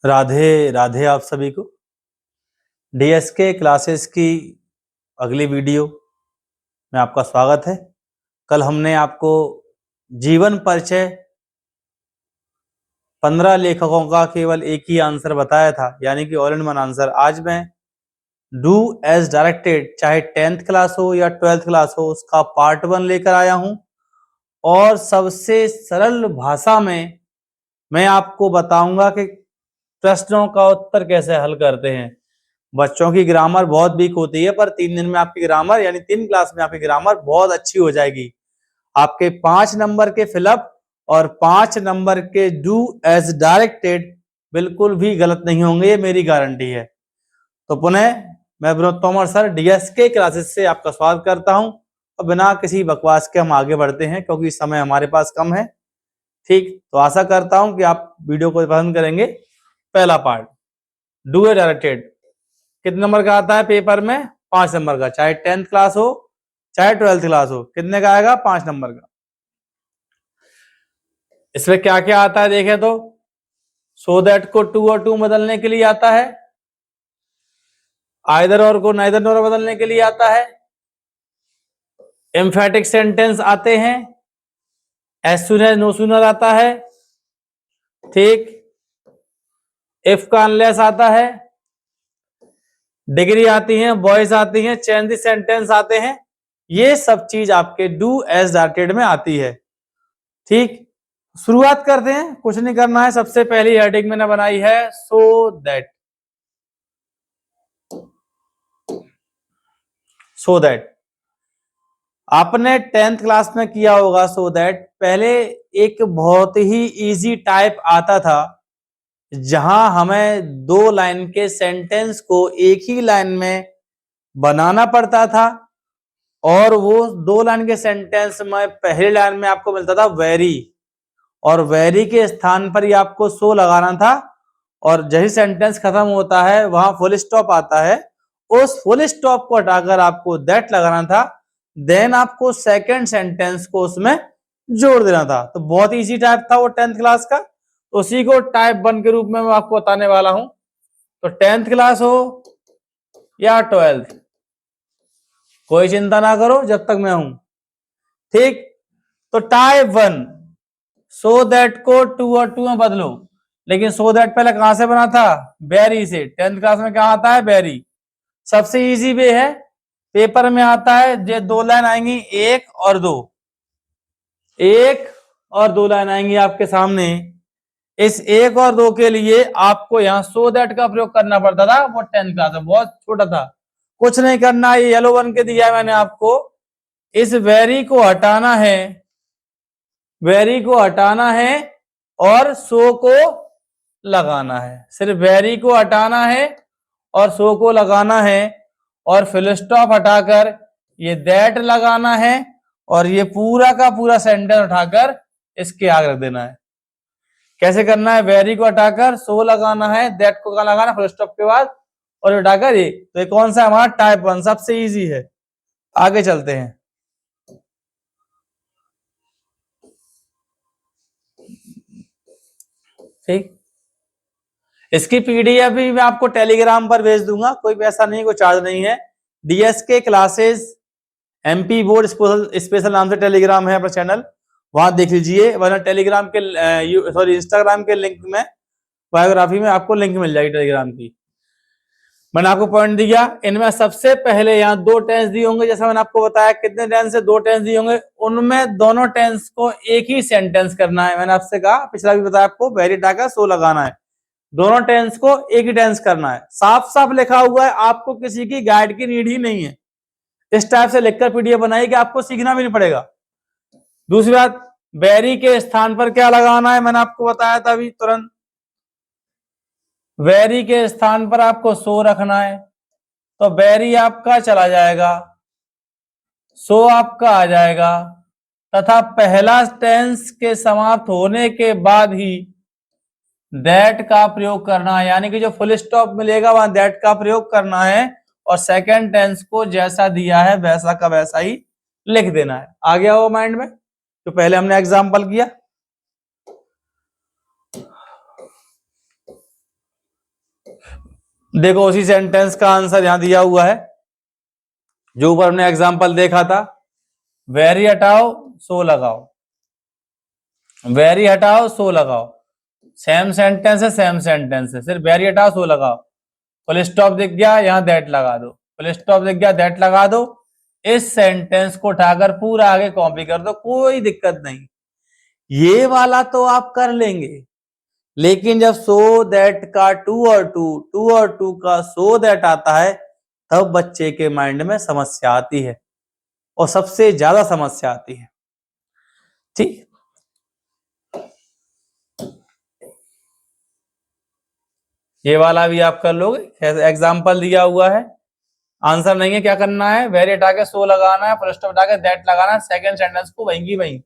राधे राधे आप सभी को। डीएसके क्लासेस की अगली वीडियो में आपका स्वागत है। कल हमने आपको जीवन परिचय 15 लेखकों का केवल एक ही आंसर बताया था, यानी कि ऑल इन वन आंसर। आज मैं डू एज डायरेक्टेड, चाहे 10th क्लास हो या 12th क्लास हो, उसका पार्ट 1 लेकर आया हूं और सबसे सरल भाषा में मैं आपको बताऊंगा कि प्रश्नों का उत्तर कैसे हल करते हैं। बच्चों की ग्रामर बहुत वीक होती है, पर 3 दिन में आपकी ग्रामर, यानी 3 क्लास में आपकी ग्रामर बहुत अच्छी हो जाएगी। आपके 5 नंबर के फिलअप और 5 नंबर के डू एज डायरेक्टेड बिल्कुल भी गलत नहीं होंगे, ये मेरी गारंटी है। तो पुनः मैं Vinod Tomar sir DSK classes से आपका स्वागत करता हूं और बिना किसी बकवास के हम आगे बढ़ते हैं, क्योंकि समय हमारे पास कम है। ठीक, तो आशा करता हूं कि आप वीडियो को पसंद करेंगे। पहला पार्ट, डू एज डायरेक्टेड कितने नंबर का आता है पेपर में? 5 नंबर का, चाहे 10th क्लास हो चाहे 12th क्लास हो। कितने का आएगा? 5 नंबर का। इसमें क्या क्या आता है देखें तो, सो दैट को टू और टू बदलने के लिए आता है, आइदर और को नाइदर नोर बदलने के लिए आता है, एम्फेटिक सेंटेंस आते हैं, as soon as no sooner आता है, ठीक, इफ का अनलेस आता है, डिग्री आती है, वॉइस आती है, चेंज द सेंटेंस आते हैं। ये सब चीज आपके डू एज डायरेक्टेड में आती है। ठीक, शुरुआत करते हैं, कुछ नहीं करना है। सबसे पहली हेडिंग मैंने बनाई है सो दैट। सो दैट आपने 10th क्लास में किया होगा। सो दैट पहले एक बहुत ही इजी टाइप आता था, जहां हमें 2 लाइन के सेंटेंस को एक ही लाइन में बनाना पड़ता था, और वो 2 लाइन के सेंटेंस में पहली लाइन में आपको मिलता था वेरी, और वेरी के स्थान पर ही आपको सो लगाना था, और जही सेंटेंस खत्म होता है वहां फुल स्टॉप आता है, उस फुल स्टॉप को हटाकर आपको दैट लगाना था। देन आपको सेकंड सेंटेंस को उसमें जोड़ देना था। तो बहुत इजी टाइप था वो 10th क्लास का। उसी को टाइप 1 के रूप में मैं आपको बताने वाला हूं। तो 10th क्लास हो या 12th, कोई चिंता ना करो जब तक मैं हूं। ठीक, तो टाइप 1 सो दैट को टू और टू में बदलो। लेकिन सो दैट पहले कहां से बना था? वेरी से। 10th क्लास में क्या आता है? वेरी। सबसे इजी वे है, पेपर में आता है, ये 2 लाइन आएंगी, 1 और 2, 1 और 2 लाइन आएंगी आपके सामने। इस 1 और 2 के लिए आपको यहां सो दैट का प्रयोग करना पड़ता था। वो 10th क्लास में बहुत छोटा था, कुछ नहीं करना। ये येलो 1 के दिया है मैंने आपको। इस वेरी को हटाना है, वेरी को हटाना है और सो को लगाना है। सिर्फ वेरी को हटाना है और सो को लगाना है, और फुल स्टॉप हटाकर ये दैट लगाना है, और ये पूरा का पूरा सेंटेंस उठाकर इसके आगे रख देना है। कैसे करना है? वेरी को हटाकर सो लगाना है, दैट को लगाना फुल स्टॉप के बाद, और उठाकर ये। तो ये कौन सा है? हमारा टाइप 1, सबसे इजी है। आगे चलते हैं। ठीक, इसकी पीडीएफ भी मैं आपको टेलीग्राम पर भेज दूंगा, कोई पैसा नहीं, कोई चार्ज नहीं है। DSK classes MP board special नाम से टेलीग्राम है अपना चैनल, वहां देख लीजिए, वरना टेलीग्राम के इंस्टाग्राम के लिंक में, बायोग्राफी में आपको लिंक मिल जाएगी टेलीग्राम की। मैंने आपको पॉइंट दिया, इनमें सबसे पहले यहाँ 2 टेंस दिए होंगे, जैसा मैंने आपको बताया। कितने टेंस है? 2 टेंस दिए होंगे, उनमें दोनों टेंस को एक ही सेंटेंस करना है। मैंने आपसे कहा, पिछला भी बताया आपको, वेरी हटाकर सो लगाना है। दोनों टेंस को एक ही टेंस करना है, साफ साफ लिखा हुआ है, आपको किसी की गाइड की नीड ही नहीं है। इस टाइप से लिखकर पीडीएफ बनाई कि आपको सीखना भी नहीं पड़ेगा। दूसरी बात, वेरी के स्थान पर क्या लगाना है, मैंने आपको बताया था अभी तुरंत। वेरी के स्थान पर आपको सो रखना है, तो वेरी आपका चला जाएगा, सो आपका आ जाएगा, तथा पहला टेंस के समाप्त होने के बाद ही दैट का प्रयोग करना है, यानी कि जो फुल स्टॉप मिलेगा वहां दैट का प्रयोग करना है, और सेकंड टेंस को जैसा दिया है वैसा का वैसा ही लिख देना है। आ गया वो माइंड में? तो पहले हमने एग्जांपल किया। देखो उसी सेंटेंस का आंसर यहां दिया हुआ है जो ऊपर हमने एग्जांपल देखा था। वेरी हटाओ सो लगाओ, वेरी हटाओ सो लगाओ, सेम सेंटेंस है, सेम सेंटेंस है, सिर्फ वेरी हटाओ सो लगाओ। फुल स्टॉप दिख गया, यहां दैट लगा दो, फुल स्टॉप दिख गया, दैट लगा दो। इस सेंटेंस को उठाकर पूरा आगे कॉपी कर दो, कोई दिक्कत नहीं। ये वाला तो आप कर लेंगे, लेकिन जब सो दैट का टू और टू का सो दैट आता है, तब बच्चे के माइंड में समस्या आती है, और सबसे ज्यादा समस्या आती है। ठीक, ये वाला भी आप कर लोगे, एग्जाम्पल दिया हुआ है। आंसर नहीं है, क्या करना है, वेरी हटा के सो लगाना है, फुल स्टॉप हटा के दैट लगाना है, सेकंड सेंटेंस को वहीं की वहीं,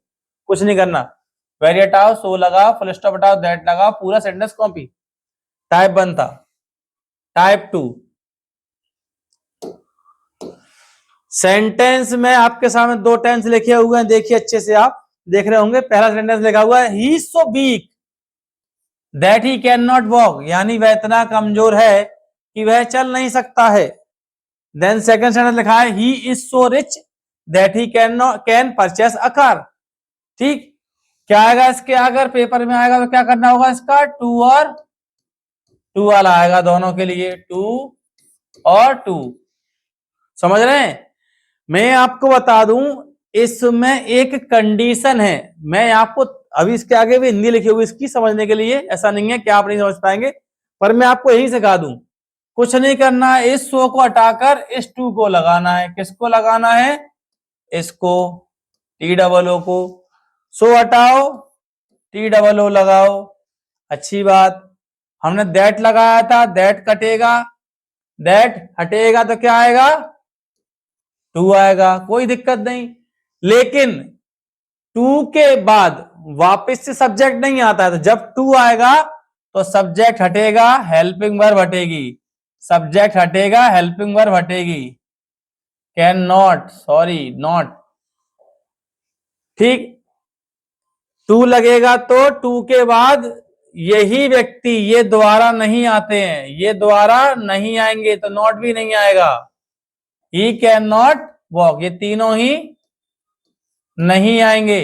कुछ नहीं करना। वेरी हटाओ सो लगाओ, फुल स्टॉप हटाओ दैट लगाओ, पूरा सेंटेंस कॉपी। टाइप 1 था। टाइप 2, सेंटेंस में आपके सामने दो टेंस लिखे हुए हैं, देखिए अच्छे से, आप देख रहे होंगे। पहला सेंटेंस लिखा हुआ है ही is so week that he can not walk, यानी वह इतना कमजोर है कि वह चल नहीं सकता है। देन सेकंड सेंटेंस लिखा है ही is so rich that he can purchase a car. ठीक, क्या आएगा इसके, अगर पेपर में आएगा तो क्या करना होगा, इसका टू और टू वाला आएगा दोनों के लिए, टू और टू। समझ रहे हैं? मैं आपको बता दूं, इसमें एक कंडीशन है, मैं आपको अभी इसके आगे भी हिंदी लिखी हुई इसकी समझने के लिए, ऐसा नहीं है कि आप नहीं समझ पाएंगे, पर मैं आपको यही सिखा दूं। कुछ नहीं करना है, इस सो को हटाकर इस टू को लगाना है। किसको लगाना है, इसको, TOO को। सो हटाओ, TOO लगाओ। अच्छी बात, हमने दैट लगाया था, दैट कटेगा, दैट हटेगा तो क्या आएगा, टू आएगा, कोई दिक्कत नहीं। लेकिन टू के बाद वापस से सब्जेक्ट नहीं आता है, तो जब टू आएगा तो सब्जेक्ट हटेगा, हेल्पिंग वर्ब हटेगी, सब्जेक्ट हटेगा, हेल्पिंग वर्ब हटेगी। Can not, sorry not. ठीक, टू लगेगा तो टू के बाद यही व्यक्ति, ये द्वारा नहीं आते हैं, ये द्वारा नहीं आएंगे तो नॉट भी नहीं आएगा। ही कैन नॉट वॉक, ये तीनों ही नहीं आएंगे।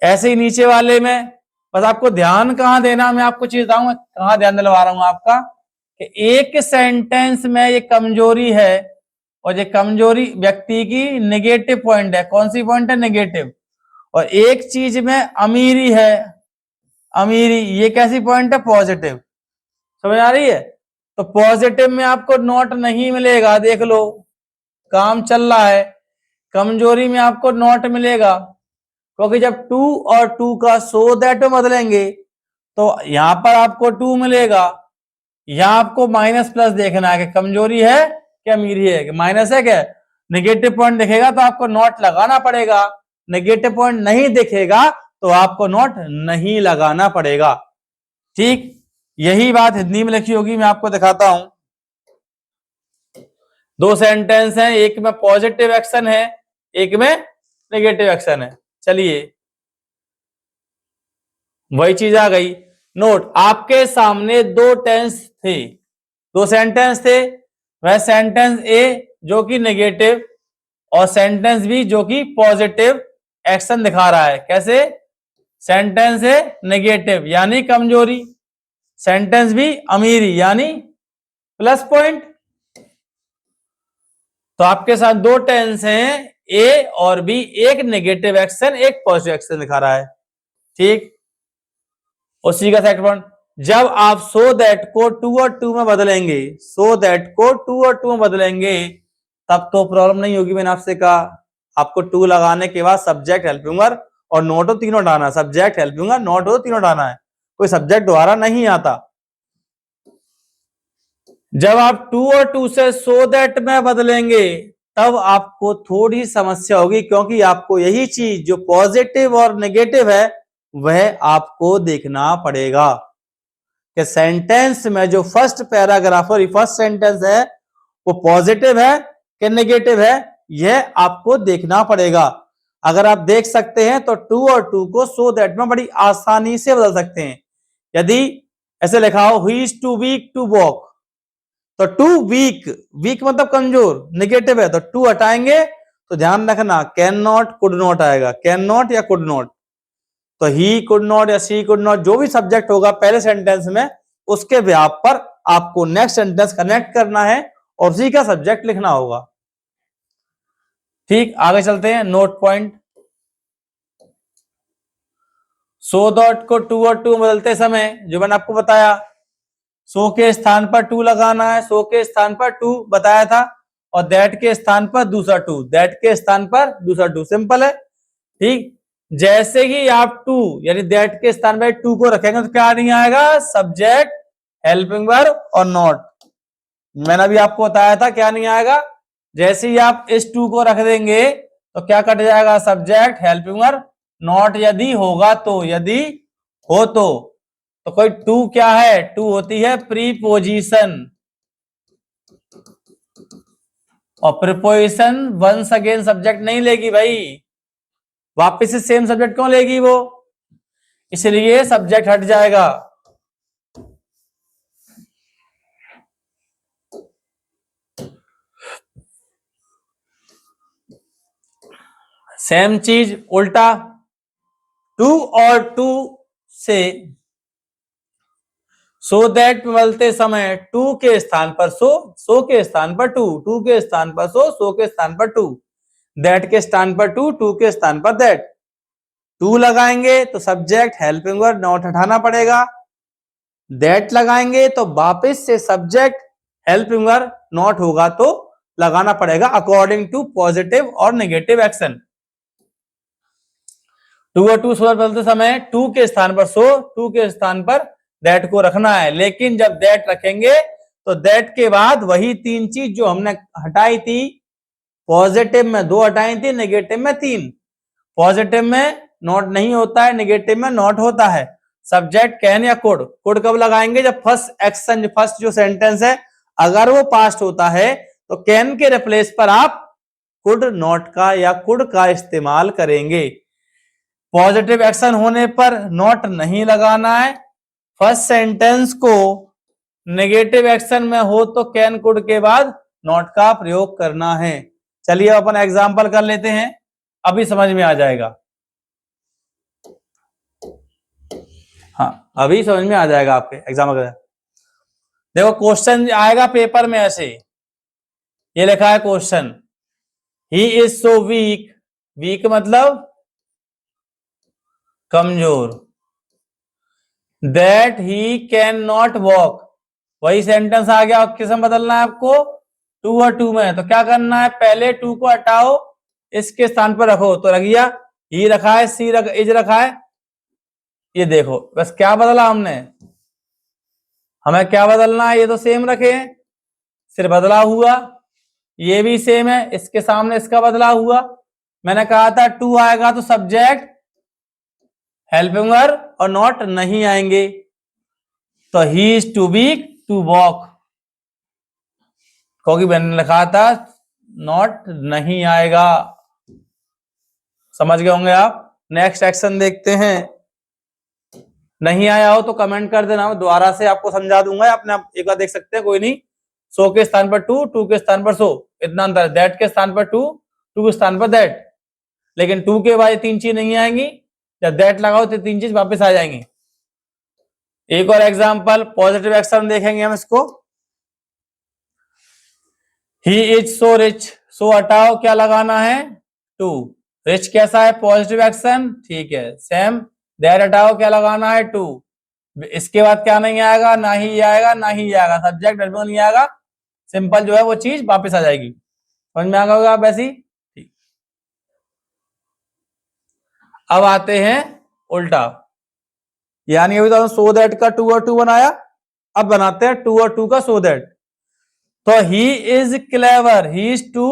ऐसे ही नीचे वाले में, बस आपको ध्यान कहां देना, मैं आपको चीज बताऊंगा कहां ध्यान दिलवा रहा हूं आपका, कि एक सेंटेंस में ये कमजोरी है, और ये कमजोरी व्यक्ति की नेगेटिव पॉइंट है। कौन सी पॉइंट है, नेगेटिव। और एक चीज में अमीरी है, अमीरी, ये कैसी पॉइंट है, पॉजिटिव। समझ आ रही है? तो पॉजिटिव में आपको नॉट नहीं मिलेगा, देख लो काम चल रहा है। कमजोरी में आपको नॉट मिलेगा, क्योंकि जब टू और टू का सो दैट में बदलेंगे तो यहां पर आपको टू मिलेगा, यहां आपको माइनस प्लस देखना है कि कमजोरी है कि अमीरी है, कि माइनस है क्या। नेगेटिव पॉइंट दिखेगा तो आपको नॉट लगाना पड़ेगा, नेगेटिव पॉइंट नहीं दिखेगा तो आपको नॉट नहीं लगाना पड़ेगा। ठीक, यही बात हिंदी में लिखी होगी, मैं आपको दिखाता हूं। दो सेंटेंस हैं, एक में पॉजिटिव एक्शन है, एक में नेगेटिव एक्शन है। चलिए, वही चीज आ गई। नोट, आपके सामने दो टेंस थे, दो सेंटेंस थे। वह सेंटेंस ए जो कि नेगेटिव, और सेंटेंस बी जो कि पॉजिटिव एक्शन दिखा रहा है। कैसे, सेंटेंस ए नेगेटिव यानी कमजोरी, सेंटेंस बी अमीरी यानी प्लस पॉइंट। तो आपके साथ दो टेंस हैं, ए और बी, एक नेगेटिव एक्शन एक पॉजिटिव एक्शन दिखा रहा है। ठीक, उसी का सेकंड पॉइंट, जब आप सो दैट को टू और टू में बदलेंगे, सो दैट को टू और टू में बदलेंगे, तब तो प्रॉब्लम नहीं होगी। मैंने आपसे कहा आपको टू लगाने के बाद सब्जेक्ट, हेल्पिंग वर्ब और नोट हो तीनों डालना, सब्जेक्ट, हेल्पिंग वर्ब, नोट हो तीनों डालना है, कोई सब्जेक्ट दोबारा नहीं आता। जब आप टू और टू से सो दैट में बदलेंगे तब आपको थोड़ी समस्या होगी, क्योंकि आपको यही चीज जो पॉजिटिव और नेगेटिव है वह आपको देखना पड़ेगा कि सेंटेंस में जो फर्स्ट पैराग्राफ और फर्स्ट सेंटेंस है वो पॉजिटिव है कि नेगेटिव है, यह आपको देखना पड़ेगा। अगर आप देख सकते हैं तो टू और टू को सो दैट में बड़ी आसानी से बदल सकते हैं। यदि ऐसे लिखा हो he is too weak to walk, तो टू वीक, वीक मतलब कमजोर, निगेटिव है, तो टू हटाएंगे तो ध्यान रखना कैन नॉट कुड नॉट आएगा, कैन नॉट या कुड नॉट। तो ही कुड नॉट या शी कुड नॉट जो भी सब्जेक्ट होगा पहले सेंटेंस में, उसके व्याप पर आपको नेक्स्ट सेंटेंस कनेक्ट करना है और उसी का सब्जेक्ट लिखना होगा। ठीक, आगे चलते हैं। नोट पॉइंट, सो डॉट को टू और टू बदलते समय जो मैंने आपको बताया, सो के स्थान पर टू लगाना है, सो के स्थान पर टू बताया था, और दैट के स्थान पर दूसरा टू, दैट के स्थान पर दूसरा टू, सिंपल है। ठीक, जैसे ही आप टू यानी दैट के स्थान पर टू को रखेंगे तो क्या नहीं आएगा, सब्जेक्ट, हेल्पिंग वर्ब और नॉट। मैंने अभी आपको बताया था क्या नहीं आएगा, जैसे ही आप इस टू को रख देंगे तो क्या कट जाएगा, सब्जेक्ट, हेल्पिंग वर्ब, नॉट यदि होगा तो, यदि हो तो कोई टू क्या है, टू होती है प्रीपोजिशन, और प्रीपोजिशन वंस अगेन सब्जेक्ट नहीं लेगी भाई, वापस से सेम सब्जेक्ट क्यों लेगी वो, इसलिए सब्जेक्ट हट जाएगा। सेम चीज उल्टा, टू और टू से सो दैट बदलते समय टू के स्थान पर सो, सो के स्थान पर टू, टू के स्थान पर सो के स्थान पर टू, दैट के स्थान पर टू, टू के स्थान पर दैट। टू लगाएंगे तो सब्जेक्ट, हेल्पिंग वर्ब, नॉट हटाना पड़ेगा, दैट लगाएंगे तो वापस से सब्जेक्ट, हेल्पिंग वर्ब, नॉट होगा तो लगाना पड़ेगा अकॉर्डिंग टू पॉजिटिव और नेगेटिव एक्शन। टू और टू बदलते समय टू के स्थान पर सो, टू के स्थान पर दैट को रखना है, लेकिन जब दैट रखेंगे तो दैट के बाद वही तीन चीज जो हमने हटाई थी, पॉजिटिव में दो हटाई थी, नेगेटिव में तीन। पॉजिटिव में नॉट नहीं होता है, नेगेटिव में नॉट होता है। सब्जेक्ट कैन या कुड, कुड कब लगाएंगे, जब फर्स्ट एक्शन, फर्स्ट जो सेंटेंस है अगर वो पास्ट होता है तो कैन के रिप्लेस पर आप कुड नॉट का या कुड का इस्तेमाल करेंगे। पॉजिटिव एक्शन होने पर नॉट नहीं लगाना है, फर्स्ट सेंटेंस को नेगेटिव एक्शन में हो तो कैन कुड के बाद नॉट का प्रयोग करना है। चलिए अपन एग्जांपल कर लेते हैं, अभी समझ में आ जाएगा। हाँ, अभी समझ में आ जाएगा आपके एग्जाम्पल। देखो क्वेश्चन आएगा पेपर में ऐसे, ये लिखा है question, he is so weak, weak मतलब कमजोर, that he can not walk, वही सेंटेंस आ गया, किसमें बदलना है आपको, टू और टू में। तो क्या करना है, पहले टू को हटाओ, इसके स्थान पर रखो, तो रख दिया, ही रखा है, सी रख, इज रखा है, ये देखो बस क्या बदला हमने, हमें क्या बदलना है, ये तो सेम रखे हैं, सिर्फ बदला हुआ, ये भी सेम है, इसके सामने इसका बदला हुआ। मैंने कहा था टू आएगा तो सब्जेक्ट, हेल्पिंग वर्ब और नॉट नहीं आएंगे, तो he is too weak to walk, क्योंकि मैंने लिखा था नॉट नहीं आएगा। समझ गए होंगे आप। नेक्स्ट एक्शन देखते हैं, नहीं आया हो तो कमेंट कर देना, मैं दोबारा से आपको समझा दूंगा, अपने आप एक बार देख सकते हैं, कोई नहीं। सो के स्थान पर टू, टू के स्थान पर सो, इतना अंतर। दैट के स्थान पर टू, टू के स्थान पर दैट, लेकिन टू के बाद तीन चीज नहीं आएंगी, जब दैट लगाओ तो तीन चीज वापस आ जाएंगी। एक और एग्जांपल, पॉजिटिव एक्शन देखेंगे हम इसको, ही इज सो रिच, सो हटाओ, क्या लगाना है, टू, रिच कैसा है, पॉजिटिव एक्शन, ठीक है, सेम, दैट हटाओ, क्या लगाना है, टू, इसके बाद क्या नहीं आएगा, ना ही आएगा, ना ही आएगा, सब्जेक्ट नहीं आएगा, सिंपल जो है वो चीज वापस आ जाएगी। समझ में आ गया होगा आप ऐसी। ठीक, अब आते हैं उल्टा, यानी अभी तो सो दैट का टू और टू बनाया, अब बनाते हैं टू और टू का सो दैट। तो he is clever, he is too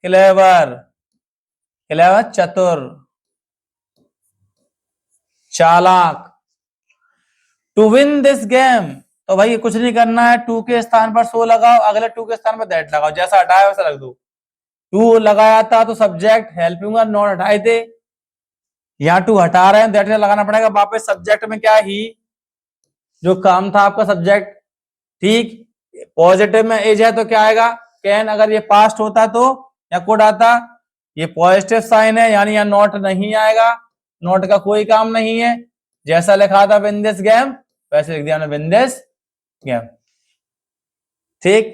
clever, clever चतुर, चालाक, टू विन दिस गेम, तो भाई कुछ नहीं करना है, टू के स्थान पर सो लगाओ, अगले टू के स्थान पर दैट लगाओ, जैसा हटाया वैसा रख दो। टू लगाया था तो सब्जेक्ट, हेल्पिंग वर्ब, नॉट हटाए थे, यहां टू हटा रहे हैं, दैट लगाना पड़ेगा वापस, सब्जेक्ट में क्या, ही, जो काम था आपका सब्जेक्ट, ठीक। पॉजिटिव में इज है तो क्या आएगा, कैन। अगर ये पास्ट होता तो या कुड आता। ये पॉजिटिव साइन है यानी यहाँ नॉट नहीं आएगा, नॉट का कोई काम नहीं है। जैसा लिखा था विन दिस गेम वैसे लिख दिया विन दिस गेम, ठीक।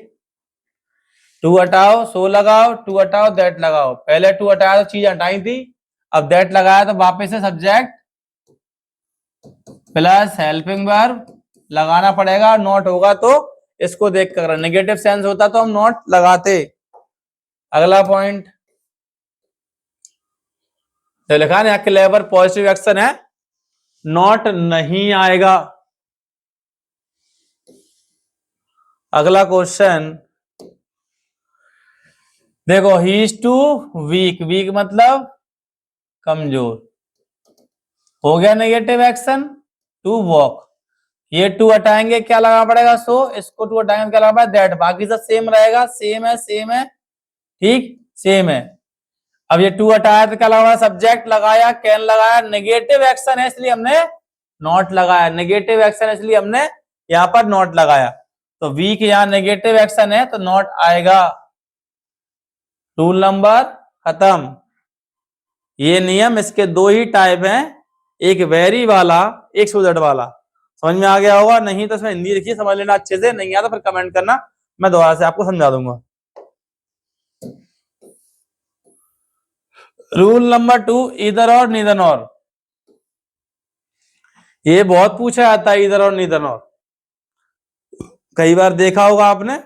टू हटाओ सो लगाओ, टू हटाओ दैट लगाओ। पहले टू हटाया तो चीज हटाई थी, अब दैट लगाया तो वापस से सब्जेक्ट प्लस हेल्पिंग वर्ब लगाना पड़ेगा। नॉट होगा तो इसको देख कर, नेगेटिव सेंस होता तो हम नॉट लगाते। अगला पॉइंट तो लिखा ना क्लेवर पॉजिटिव एक्शन है, नॉट नहीं आएगा। अगला क्वेश्चन देखो, he is too weak, weak मतलब कमजोर, हो गया नेगेटिव एक्शन। टू वॉक, ये टू हटाएंगे क्या लगाना पड़ेगा, सो इसको टू हटाएंगे क्या लगाना पड़ेगा, दैट। बाकी सब सेम रहेगा, सेम है सेम है, ठीक सेम है। अब ये टू हटाया तो क्या लगाया, सब्जेक्ट लगाया, कैन लगाया। नेगेटिव एक्शन है इसलिए हमने नॉट लगाया, नेगेटिव एक्शन है इसलिए हमने यहां पर नॉट लगाया। तो वीक यहां नेगेटिव एक्शन है तो नॉट आएगा। रूल नंबर खत्म। ये नियम, इसके दो ही टाइप हैं, एक वेरी वाला, एक सुदृढ़ वाला। समझ में आ गया होगा, नहीं तो इसमें हिंदी लिखिए, समझ लेना अच्छे से, नहीं आता फिर कमेंट करना, मैं दोबारा से आपको समझा दूंगा। रूल नंबर 2, इधर और नीदर और। ये बहुत पूछा जाता है, इधर और नीदर और, कई बार देखा होगा आपने,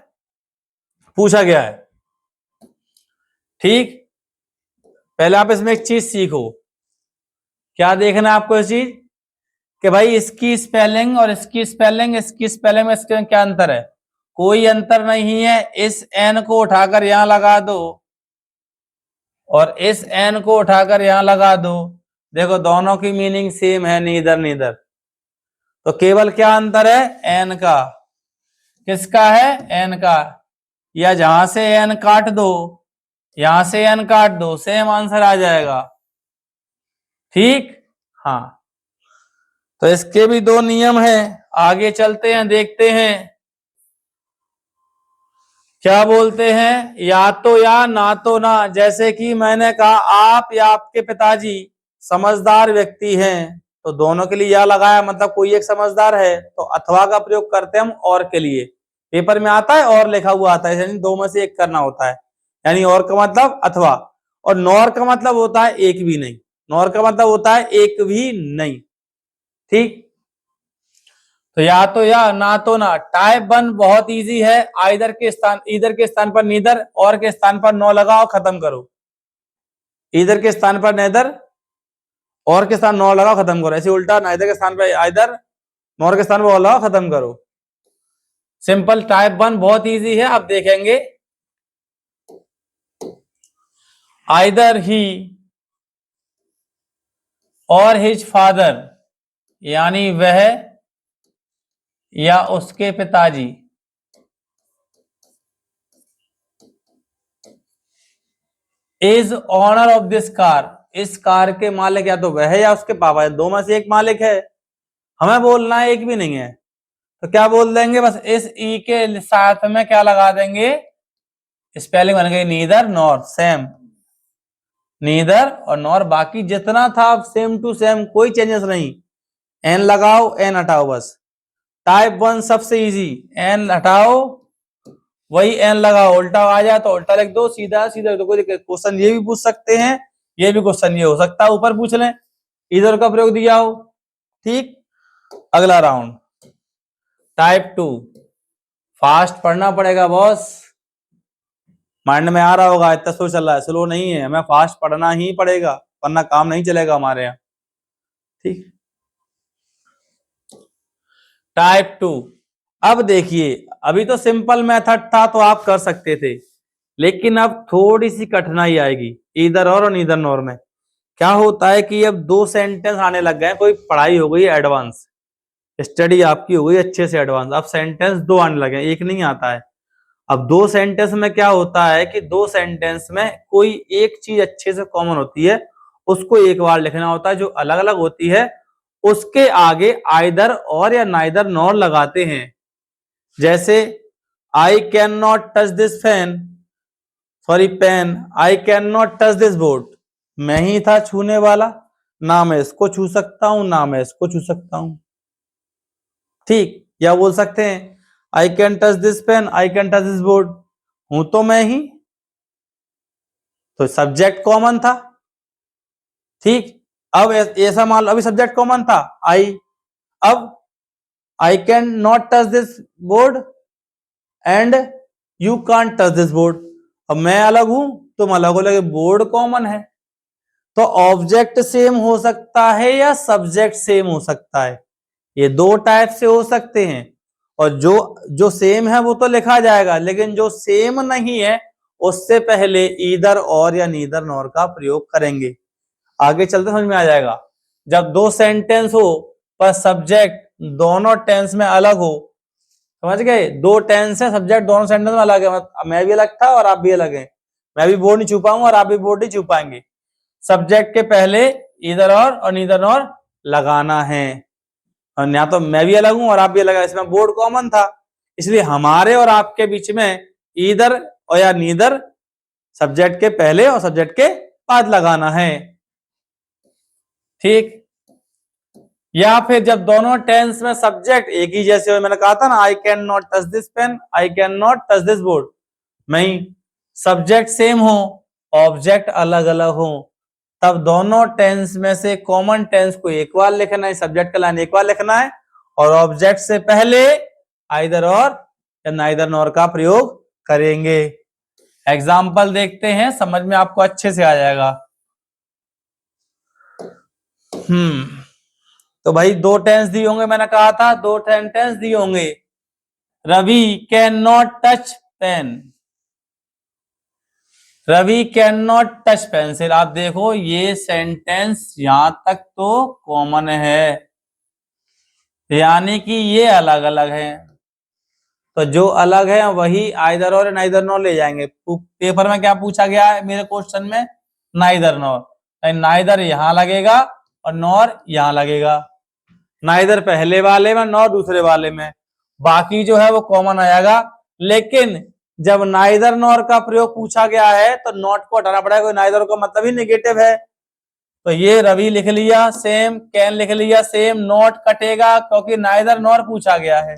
पूछा गया है, ठीक। पहले आप इसमें एक चीज सीखो, क्या देखना है आपको इस चीज कि भाई इसकी स्पेलिंग और इसकी स्पेलिंग, इसकी स्पेलिंग में इसके क्या अंतर है, कोई अंतर नहीं है। इस एन को उठाकर यहां लगा दो और इस एन को उठाकर यहां लगा दो, देखो दोनों की मीनिंग सेम है, नीदर नीदर। तो केवल क्या अंतर है, एन का। किसका है, एन का। या जहां से एन काट दो, यहां से एन काट दो, सेम आंसर आ जाएगा, ठीक। हाँ, तो इसके भी दो नियम हैं। आगे चलते हैं, देखते हैं क्या बोलते हैं। या तो या, ना तो ना। जैसे कि मैंने कहा आप या आपके पिताजी समझदार व्यक्ति हैं, तो दोनों के लिए या लगाया, मतलब कोई एक समझदार है, तो अथवा का प्रयोग करते हैं हम और के लिए। पेपर में आता है और लिखा हुआ आता है, यानी दो में से एक करना होता है, यानी और का मतलब अथवा। और नॉर का मतलब होता है एक भी नहीं, नॉर का मतलब होता है एक भी नहीं, ठीक। तो या तो या, ना तो ना। टाइप 1 बहुत इजी है, आइदर के स्थान, इधर के स्थान पर नीदर, और के स्थान पर नो लगाओ, खत्म करो। इधर के स्थान पर नेदर, और के स्थान नो लगाओ, खत्म करो। ऐसे उल्टा, नाइदर के स्थान पर आइदर, नॉर के स्थान पर और लगाओ, खत्म करो। सिंपल। टाइप 1 बहुत इजी है, आप देखेंगे। आइदर ही और हिज फादर, यानी वह या उसके पिताजी, is owner of this car, इस कार के मालिक या तो वह है या उसके पापा है, दो में से एक मालिक है। हमें बोलना है एक भी नहीं है, तो क्या बोल देंगे, बस इस ई के साथ में क्या लगा देंगे, स्पेलिंग बन गई नीदर नॉर, सेम। नीदर और नॉर, बाकी जितना था सेम टू सेम, कोई चेंजेस नहीं। एन लगाओ, एन हटाओ, बस। टाइप 1 सबसे इजी, एन हटाओ, वही एन लगाओ, उल्टा आ जाए तो उल्टा लिख दो, सीधा सीधा तो कोई क्वेश्चन ये भी पूछ सकते हैं, ये भी क्वेश्चन ये हो सकता है, ऊपर पूछ लें, इधर का प्रयोग दिया हो, ठीक। अगला राउंड, टाइप 2। फास्ट पढ़ना पड़ेगा बॉस, माइंड में आ रहा होगा, इतना स्लो चल रहा है, स्लो नहीं है, हमें फास्ट पढ़ना ही पड़ेगा, वरना काम नहीं चलेगा हमारे यहाँ, ठीक। टाइप 2। अब देखिए, अभी तो सिंपल मेथड था तो आप कर सकते थे, लेकिन अब थोड़ी सी कठिनाई आएगी इधर और नीदर नॉर में। क्या होता है कि अब दो सेंटेंस आने लग गए, कोई पढ़ाई हो गई एडवांस, स्टडी आपकी हो गई अच्छे से एडवांस, अब सेंटेंस दो आने लगे, एक नहीं आता है। अब दो सेंटेंस में क्या होता है कि दो सेंटेंस में कोई एक चीज अच्छे से कॉमन होती है, उसको एक बार लिखना होता है, जो अलग अलग होती है उसके आगे आइदर और या नाइदर नॉर लगाते हैं। जैसे I can not touch this pen, I can not touch this board. मैं ही था छूने वाला, ना मैं इसको छू सकता हूं ना मैं इसको छू सकता हूं। ठीक, या बोल सकते हैं I can touch this pen, I can touch this board, हूं तो मैं ही, तो सब्जेक्ट कॉमन था। ठीक, अब ऐसा मान लो अभी सब्जेक्ट कॉमन था आई, अब आई can not touch this board and you can't touch this board. अब मैं अलग हूं तुम अलग हो, लगे बोर्ड कॉमन है। तो ऑब्जेक्ट सेम हो सकता है या सब्जेक्ट सेम हो सकता है, ये दो टाइप से हो सकते हैं। और जो जो सेम है वो तो लिखा जाएगा, लेकिन जो सेम नहीं है उससे पहले ईदर और या नीदर नॉर का प्रयोग करेंगे। आगे चलते समझ में आ जाएगा। जब दो सेंटेंस हो पर सब्जेक्ट दोनों टेंस में अलग हो, समझ गए, दो टेंस है, सब्जेक्ट दोनों सेंटेंस में अलग है, मैं भी अलग था और आप भी अलग हैं, मैं भी बोर्ड नहीं छू पाऊंगा और आप भी बोर्ड नहीं छू पाएंगे। सब्जेक्ट के पहले ईदर और नीदर नॉर लगाना है, और या तो मैं भी अलग हूं और आप भी अलग है, इसमें बोर्ड कॉमन था, इसलिए हमारे और आपके बीच में ईदर और या नीदर सब्जेक्ट के पहले और सब्जेक्ट के बाद लगाना है। ठीक, या फिर जब दोनों टेंस में सब्जेक्ट एक ही जैसे हो, मैंने कहा था ना I can not touch this pen, I can not touch this board, नहीं, सब्जेक्ट सेम हो ऑब्जेक्ट अलग अलग हो, तब दोनों टेंस में से कॉमन टेंस को एक बार लिखना है, सब्जेक्ट का लाइन एक बार लिखना है, और ऑब्जेक्ट से पहले आइदर और या नाइदर नॉर का प्रयोग करेंगे। एग्जाम्पल देखते हैं, समझ में आपको अच्छे से आ जाएगा। तो भाई दो टेंस दिए होंगे, मैंने कहा था दो सेंटेंस दिए होंगे। Ravi can not touch pen, Ravi can not touch pencil. आप देखो ये सेंटेंस यहां तक तो कॉमन है, यानी कि ये अलग अलग है, तो जो अलग है वही आइदर और नाइदर नॉर ले जाएंगे। पेपर में क्या पूछा गया है मेरे क्वेश्चन में, नाइदर नॉर, नाइदर यहां लगेगा और नॉर यहां लगेगा, नाइदर पहले वाले में नॉर दूसरे वाले में, बाकी जो है वो कॉमन आएगा। लेकिन जब नाइदर नॉर का प्रयोग पूछा गया है तो नॉट को हटाना पड़ेगा, नाइदर का मतलब ही नेगेटिव है, तो ये रवि लिख लिया सेम, कैन लिख लिया सेम, नॉट कटेगा क्योंकि नाइदर नॉर पूछा गया है,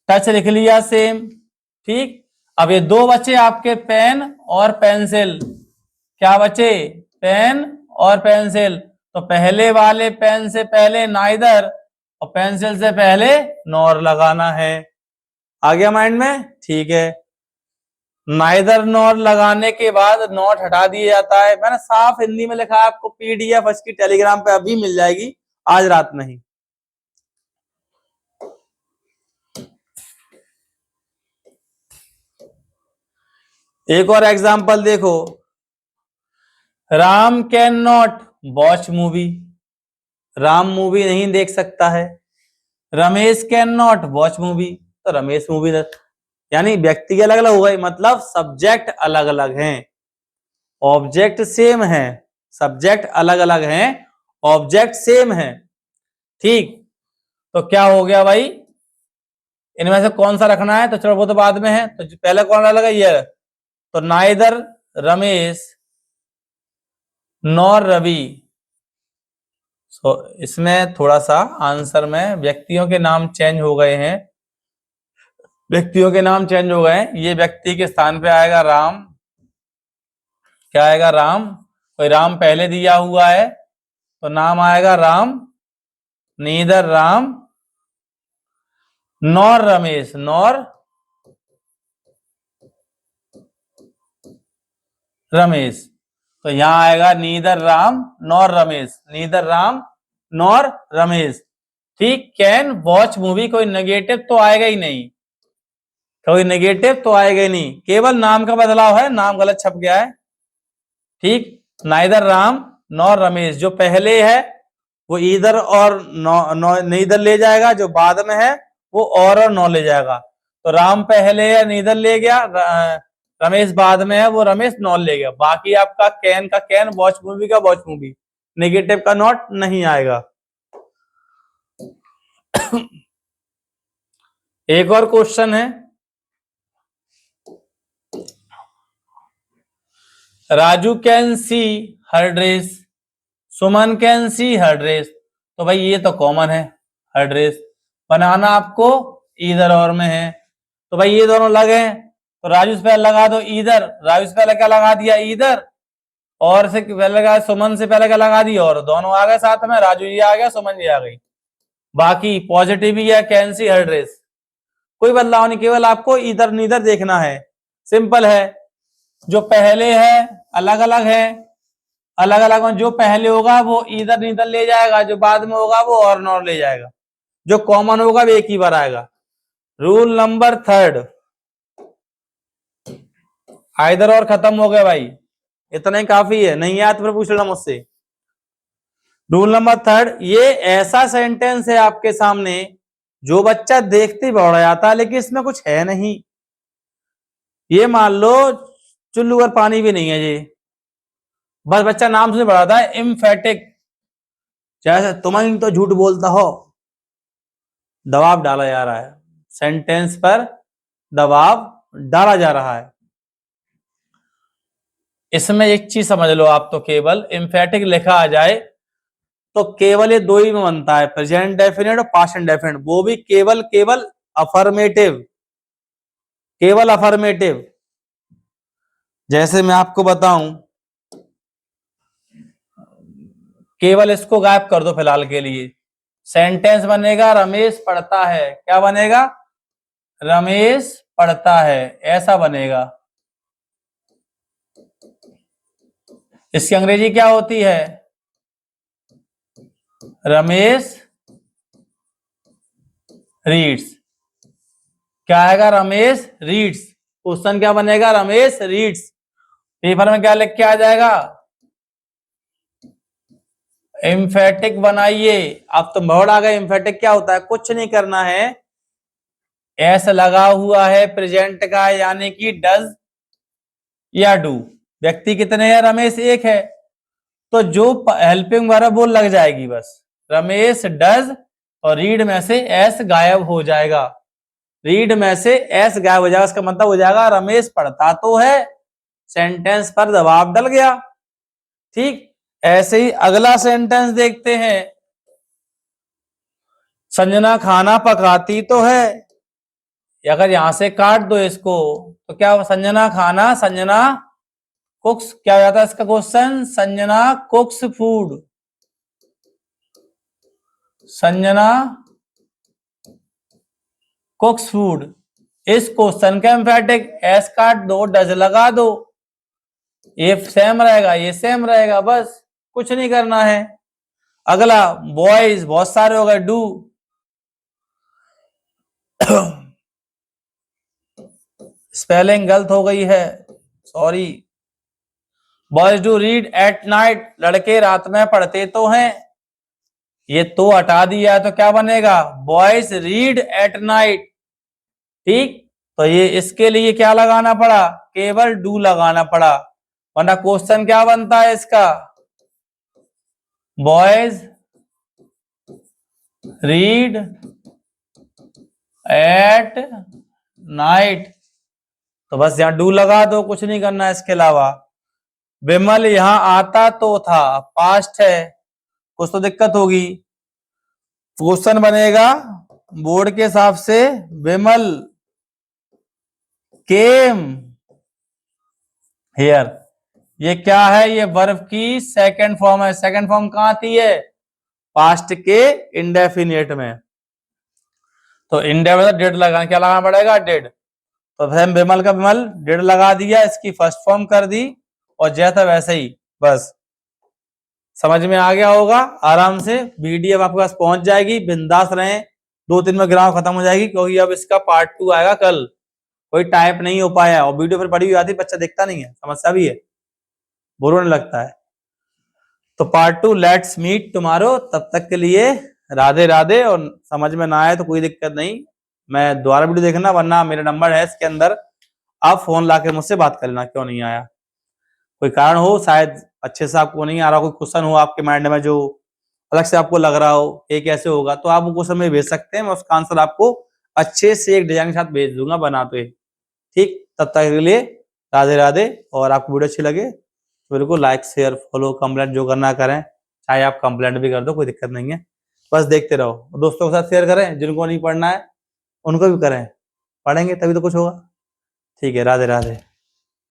टच लिख लिया सेम। ठीक, अब ये दो बचे आपके पेन और पेंसिल, क्या बचे, पेन और पेंसिल, तो पहले वाले पेन से पहले नाइदर और पेंसिल से पहले नॉर लगाना है। आ गया माइंड में, ठीक है। नाइदर नॉर लगाने के बाद नॉट हटा दिया जाता है, मैंने साफ हिंदी में लिखा है, आपको पीडीएफ इसकी टेलीग्राम पे अभी मिल जाएगी, आज रात में ही। एक और एग्जांपल देखो, Ram can not watch movie, Ram movie नहीं देख सकता है। Ramesh can not watch movie, तो रमेश मूवी, यानी व्यक्ति अलग अलग हो गए, मतलब सब्जेक्ट अलग अलग हैं, ऑब्जेक्ट सेम है, सब्जेक्ट अलग अलग हैं, ऑब्जेक्ट सेम है। ठीक, तो क्या हो गया भाई, इनमें से कौन सा रखना है, तो चलो वो तो बाद में है, तो पहले कौन लगा ये, तो नाइदर रमेश नॉर रवि। इसमें थोड़ा सा आंसर में व्यक्तियों के नाम चेंज हो गए हैं, व्यक्तियों के नाम चेंज हो गए, ये व्यक्ति के स्थान पे आएगा राम, क्या आएगा राम, कोई राम पहले दिया हुआ है तो नाम आएगा Ram, neither Ram nor Ramesh, nor Ramesh, तो यहां आएगा neither Ram nor Ramesh, neither Ram nor Ramesh. ठीक, कैन वॉच मूवी, कोई नेगेटिव तो आएगा ही नहीं, कोई नेगेटिव तो आएगा ही नहीं, केवल नाम का बदलाव है, नाम गलत छप गया है। ठीक, नाइदर राम नॉर रमेश, जो पहले है वो ईदर और नीदर ले जाएगा, जो बाद में है वो और नौ ले जाएगा, तो राम पहले है नीदर ले गया, रमेश बाद में है वो रमेश नॉन ले गया। बाकी आपका कैन का कैन, वॉच मूवी का वॉच मूवी, नेगेटिव का नॉट नहीं आएगा। एक और क्वेश्चन है, Raju can see her dress, Suman can see her dress. तो भाई ये तो कॉमन है, हर ड्रेस। बनाना आपको इधर और में है, तो भाई ये दोनों लगे हैं, तो राजू से पहले लगा दो इधर, राजू से पहले क्या लगा दिया इधर, और से पहले लगा सुमन से पहले क्या लगा दिया, और दोनों आ गए साथ में, राजू जी आ गया, सुमन जी आ गई। बाकी पॉजिटिव ही है, कैन सी हर ड्रेस, कोई बदलाव नहीं, केवल आपको इधर नीदर देखना है, सिंपल है। जो पहले है अलग अलग है, अलग अलग में जो पहले होगा वो इधर नीदर ले जाएगा, जो बाद में होगा वो और नॉर ले जाएगा, जो कॉमन होगा वो एक ही बार आएगा। रूल नंबर 3, आइदर और खत्म हो गया भाई, इतना ही काफी है, नहीं याद फिर पूछ लेना मुझसे। रूल नंबर 3, ये ऐसा सेंटेंस है आपके सामने जो बच्चा देखते ही बढ़ जाता है, लेकिन इसमें कुछ है नहीं। ये मान लो चुल्लू और पानी भी नहीं है, ये बस बच्चा नाम से बढ़ाता है एम्फेटिक, जैसे तुम तो झूठ बोलता हो, दबाव डाला जा रहा है, सेंटेंस पर दबाव डाला जा रहा है। इसमें एक चीज समझ लो आप, तो केवल एम्फेटिक लिखा आ जाए तो केवल ये दो ही में बनता है, प्रेजेंट डेफिनेट और पास्ट इंडेफिनिट, वो भी केवल केवल अफर्मेटिव, केवल अफर्मेटिव। जैसे मैं आपको बताऊं, केवल इसको गायब कर दो फिलहाल के लिए, सेंटेंस बनेगा रमेश पढ़ता है, क्या बनेगा, रमेश पढ़ता है, ऐसा बनेगा। इसकी अंग्रेजी क्या होती है, रमेश रीड्स, क्या आएगा, रमेश रीड्स। क्वेश्चन क्या बनेगा, रमेश रीड्स। पेपर में क्या लिख के आ जाएगा, एम्फेटिक बनाइए। अब तो मोड़ आ गए, एम्फेटिक क्या होता है, कुछ नहीं करना है, एस लगा हुआ है प्रेजेंट का, यानी कि डज या डू, व्यक्ति कितने हैं, रमेश एक है, तो जो हेल्पिंग वर्ब वो लग जाएगी बस, रमेश डज, और रीड में से एस गायब हो जाएगा, रीड में से एस गायब हो जाएगा, इसका मतलब हो जाएगा रमेश पढ़ता तो है, सेंटेंस पर दबाव डल गया। ठीक, ऐसे ही अगला सेंटेंस देखते हैं, संजना खाना पकाती तो है, अगर यहां से काट दो इसको तो क्या होगा, संजना खाना, संजना कुक्स, क्या हो जाता है इसका question, Sanjana कुक्स food, Sanjana कुक्स food. इस क्वेश्चन का एम्फेटिक एस काट दो, डज लगा दो, ये सेम रहेगा, ये सेम रहेगा, बस कुछ नहीं करना है। अगला बॉयज, बहुत सारे हो गए, डू, स्पेलिंग गलत हो गई है, sorry, boys do read at night, लड़के रात में पढ़ते तो हैं, ये तो हटा दिया तो क्या बनेगा, बॉयज रीड एट नाइट। ठीक, तो ये इसके लिए क्या लगाना पड़ा, केवल डू लगाना पड़ा, वरना क्वेश्चन क्या बनता है इसका, बॉयज रीड एट नाइट, तो बस यहां डू लगा दो, कुछ नहीं करना है इसके अलावा। विमल यहां आता तो था, पास्ट है, कुछ तो दिक्कत होगी, क्वेश्चन बनेगा बोर्ड के हिसाब से, विमल केम हियर, ये क्या है, ये वर्ब की सेकंड फॉर्म है, सेकंड फॉर्म कहां आती है, पास्ट के इंडेफिनिट में, तो इंडेफिनिट डेड लगाना, क्या लगाना पड़ेगा, डेड, तो फिर विमल का विमल डेड लगा दिया, इसकी फर्स्ट फॉर्म कर दी, और जैसा वैसे ही, बस समझ में आ गया होगा, आराम से वीडियो आपके पास पहुंच जाएगी, बिंदास रहें, 2-3 में ग्राफ खत्म हो जाएगी, क्योंकि अब इसका पार्ट 2 आएगा कल, कोई टाइप नहीं हो पाया, और वीडियो फिर पड़ी हुई आती, बच्चा देखता नहीं है, समस्या भी है, बुरा नहीं लगता है। तो पार्ट 2 लेट्स मीट टुमारो, तब तक के लिए राधे राधे, और समझ में ना आए तो कोई दिक्कत नहीं, मैं दोबारा वीडियो देखना, वरना मेरा नंबर है इसके अंदर, आप फोन लाकर मुझसे बात कर लेना, क्यों नहीं आया, कोई कारण हो, शायद अच्छे से आपको नहीं आ रहा, कोई क्वेश्चन हो आपके माइंड में जो अलग से आपको लग रहा हो ये कैसे होगा, तो आप वो क्वेश्चन में भेज सकते हैं, मैं उसका आंसर आपको अच्छे से एक डिजाइन के साथ भेज दूंगा बनाते हुए। ठीक, तब तक के लिए राधे राधे। और आपको वीडियो अच्छी लगे तो बिल्कुल लाइक शेयर फॉलो कंप्लेंट जो करना करें, चाहे आप कंप्लेंट भी कर दो, कोई दिक्कत नहीं है, बस देखते रहो। दोस्तों के साथ शेयर करें, जिनको नहीं पढ़ना है उनको भी करें, पढ़ेंगे तभी तो कुछ होगा। ठीक है, राधे राधे।